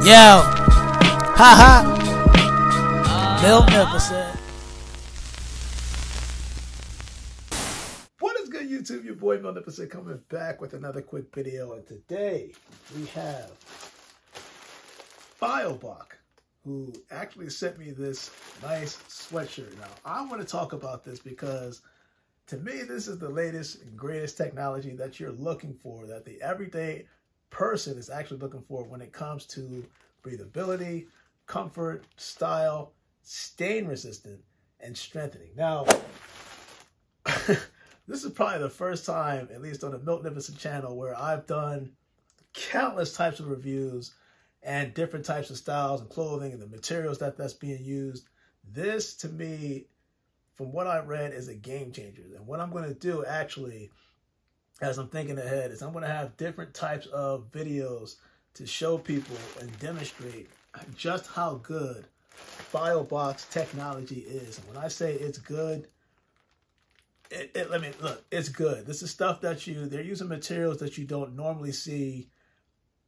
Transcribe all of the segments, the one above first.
Yo, haha, Miltnificent. What is good, YouTube? Your boy Miltnificent coming back with another quick video, and today we have Filebach, who actually sent me this nice sweatshirt. Now, I want to talk about this because to me, this is the latest and greatest technology that you're looking for, that the everyday person is actually looking for when it comes to breathability, comfort, style, stain resistant, and strengthening. Now, this is probably the first time, at least on the Miltnificent channel, where I've done countless types of reviews and different types of styles and clothing and the materials that's being used. This, to me, from what I read, is a game changer. And what I'm going to do, actually, as I'm thinking ahead, is I'm going to have different types of videos to show people and demonstrate just how good Filebach's technology is. And when I say it's good, it's good. This is stuff that they're using materials that you don't normally see,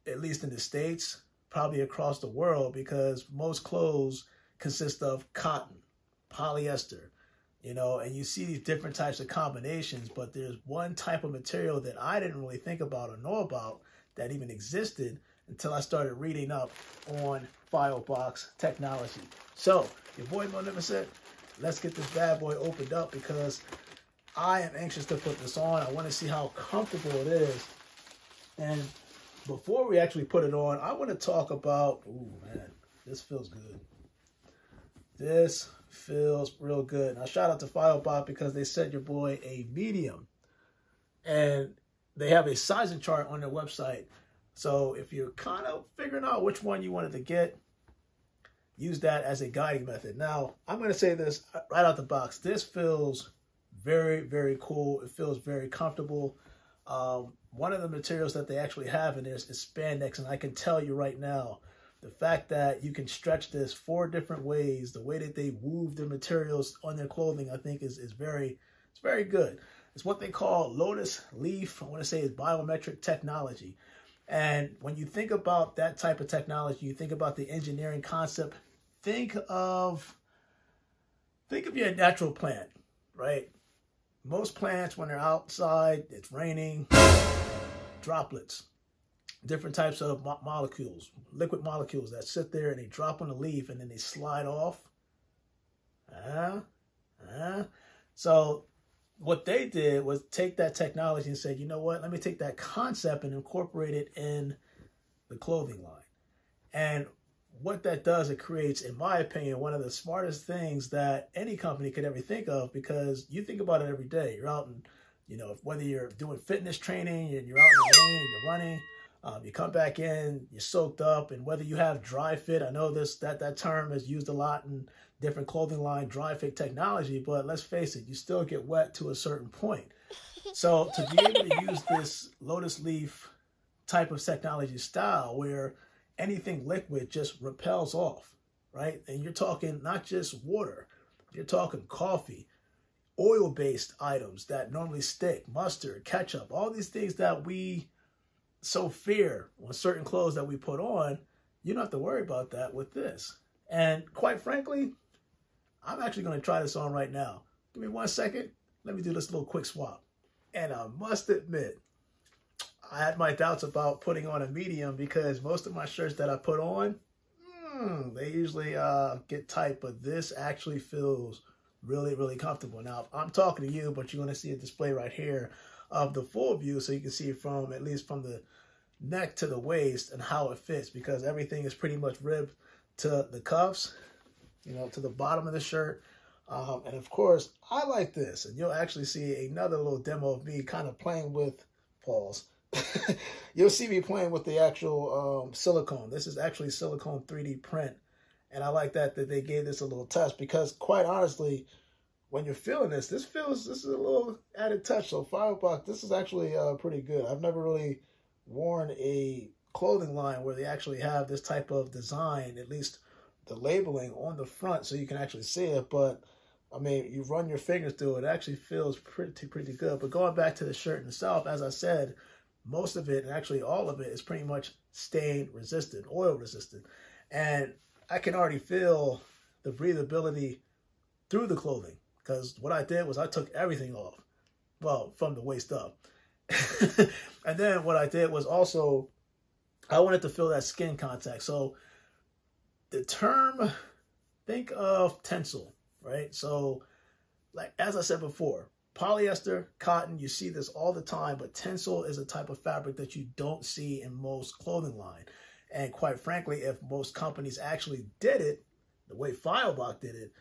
at least in the States, probably across the world, because most clothes consist of cotton, polyester, you know, and you see these different types of combinations, but there's one type of material that I didn't really think about or know about that even existed until I started reading up on Filebach's technology. So, your boy Miltnificent, let's get this bad boy opened up because I am anxious to put this on. I want to see how comfortable it is. And before we actually put it on, I want to talk about, ooh, man, this feels good. This feels real good. Now, shout out to Filebach because they sent your boy a medium. And they have a sizing chart on their website. So if you're kind of figuring out which one you wanted to get, use that as a guiding method. Now, I'm going to say this right out the box. This feels very, very cool. It feels very comfortable. One of the materials that they actually have in this is spandex. And I can tell you right now, the fact that you can stretch this 4 different ways, the way that they weave their materials on their clothing, I think is very good. It's what they call lotus leaf. I want to say it's biometric technology. And when you think about that type of technology, you think about the engineering concept. Think of your natural plant, right? Most plants, when they're outside, it's raining, droplets. Different types of molecules, liquid molecules that sit there and they drop on the leaf and then they slide off. So what they did was take that technology and said, you know what, let me take that concept and incorporate it in the clothing line. And what that does, it creates, in my opinion, one of the smartest things that any company could ever think of, because you think about it every day. You're out and, you know, whether you're doing fitness training and you're out in the rain, you're running, you come back in, you're soaked up, and whether you have dry fit, I know that term is used a lot in different clothing line, dry fit technology, but let's face it, you still get wet to a certain point. So to be able to use this lotus leaf type of technology style where anything liquid just repels off, right? And you're talking not just water, you're talking coffee, oil-based items that normally stick, mustard, ketchup, all these things that we so fear on certain clothes that we put on. You don't have to worry about that with this. And quite frankly, I'm actually going to try this on right now. Give me 1 second. Let me do this little quick swap. And I must admit, I had my doubts about putting on a medium because most of my shirts that I put on, they usually get tight, but this actually feels really, really comfortable. Now, I'm talking to you, but you're going to see a display right here of the full view so you can see from, at least from the neck to the waist, and how it fits, because everything is pretty much ribbed to the cuffs, you know, to the bottom of the shirt. And of course, I like this, and you'll actually see another little demo of me kind of playing with, pause, you'll see me playing with the actual silicone. This is actually silicone 3D print, and I like that they gave this a little touch, because quite honestly, when you're feeling this is a little added touch. So Filebach, this is actually pretty good. I've never really worn a clothing line where they actually have this type of design, at least the labeling on the front so you can actually see it. But I mean, you run your fingers through it, it actually feels pretty good. But going back to the shirt itself, as I said, most of it, and actually all of it, is pretty much stain resistant, oil resistant. And I can already feel the breathability through the clothing, because what I did was I took everything off, well, from the waist up. And then what I did was also, I wanted to feel that skin contact. So the term, think of Tencel, right? So like, as I said before, polyester, cotton, you see this all the time, but Tencel is a type of fabric that you don't see in most clothing line. And quite frankly, if most companies actually did it the way Feilbach did it,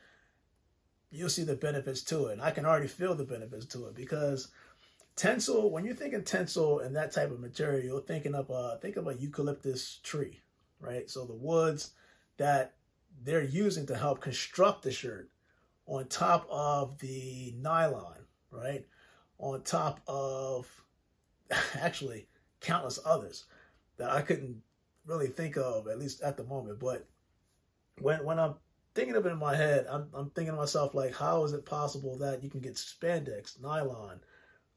you'll see the benefits to it. And I can already feel the benefits to it, because Tencel, when you're thinking Tencel and that type of material, you're thinking of think of a eucalyptus tree, right? So the woods that they're using to help construct the shirt, on top of the nylon, right? On top of actually countless others that I couldn't really think of, at least at the moment. But when I'm thinking of it in my head, I'm thinking to myself, like, how is it possible that you can get spandex, nylon,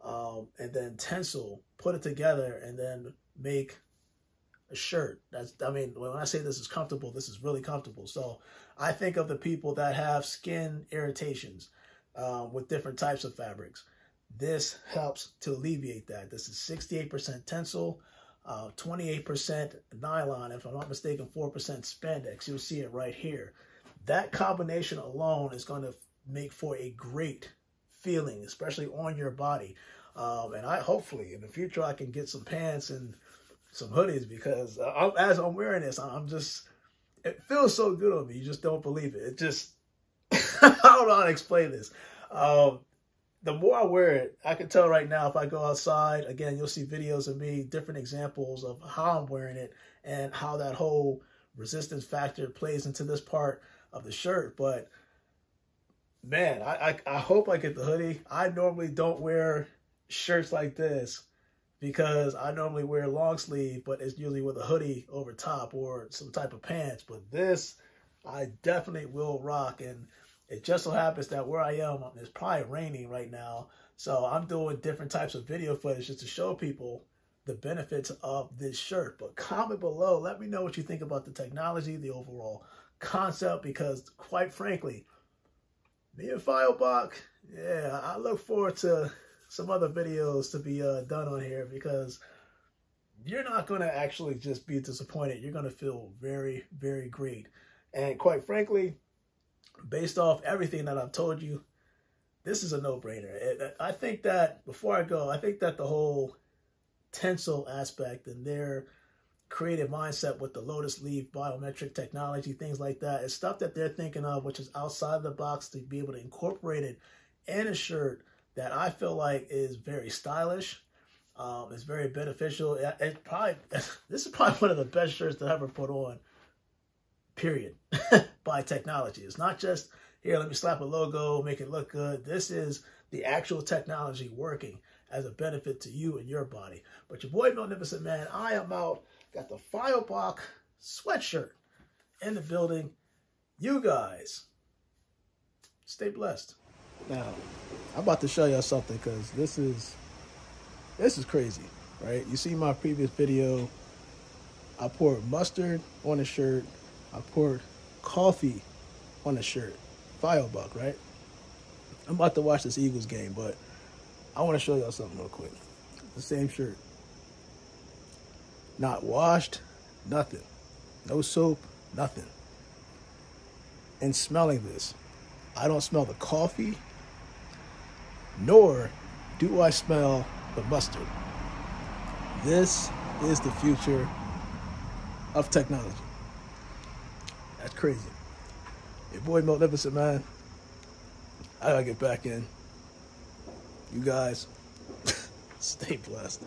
and then Tencel, put it together, and then make a shirt? That's, I mean, when I say this is comfortable, this is really comfortable. So I think of the people that have skin irritations with different types of fabrics. This helps to alleviate that. This is 68% Tencel, 28% nylon, if I'm not mistaken, 4% spandex. You'll see it right here. That combination alone is going to make for a great feeling, especially on your body. And I hopefully in the future I can get some pants and some hoodies, because as I'm wearing this, I'm just, it feels so good on me. You just don't believe it. It just, I don't know how to explain this. The more I wear it, I can tell right now, if I go outside, again, you'll see videos of me, different examples of how I'm wearing it and how that whole resistance factor plays into this part of the shirt. But man, I hope I get the hoodie. I normally don't wear shirts like this, because I normally wear long sleeve, but it's usually with a hoodie over top or some type of pants. But this, I definitely will rock. And it just so happens that where I am, it's probably raining right now. So I'm doing different types of video footage just to show people the benefits of this shirt. But comment below, let me know what you think about the technology, the overall concept, because quite frankly, me and Feilbach, yeah, I look forward to some other videos to be done on here, because you're not going to actually just be disappointed. You're going to feel very, very great. And quite frankly, based off everything that I've told you, this is a no-brainer. I think that, before I go, I think that the whole Tencel aspect and their creative mindset with the lotus leaf biometric technology, things like that, is stuff that they're thinking of, which is outside the box, to be able to incorporate it in a shirt that I feel like is very stylish. It's very beneficial. This is probably one of the best shirts that I ever put on, period, by technology. It's not just, here, let me slap a logo, make it look good. This is the actual technology working as a benefit to you and your body. But your boy, Magnificent Man, I am out. Got the Feilbach sweatshirt in the building. You guys, stay blessed. Now, I'm about to show y'all something, because this is crazy, right? You see my previous video, I poured mustard on the shirt. I poured coffee on the shirt. Feilbach, right? I'm about to watch this Eagles game, but I want to show y'all something real quick. The same shirt. Not washed, nothing. No soap, nothing. And smelling this, I don't smell the coffee, nor do I smell the mustard. This is the future of technology. That's crazy. Your boy, Magnificent Man, I gotta get back in. You guys, stay blessed.